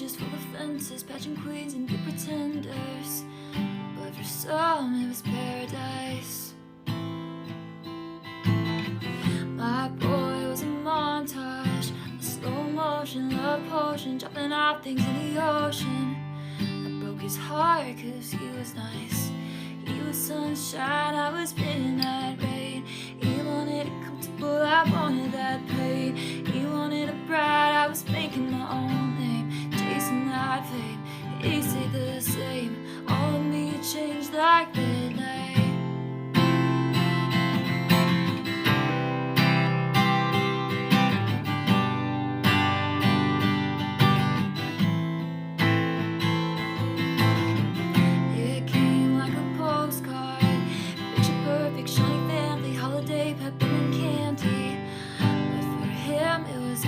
pages full of fences, pageant queens and good pretenders. But for some it was paradise. My boy was a montage, a slow motion love potion, dropping off things in the ocean. I broke his heart cause he was nice. He was sunshine, I was midnight rain. He wanted it comfortable, I wanted that pain. He wanted a bride, I was making my own name, chasing that fame. He stayed the same, all of me changed like midnight. It came like a postcard, picture perfect, shiny family, holiday, peppermint candy. But for him it was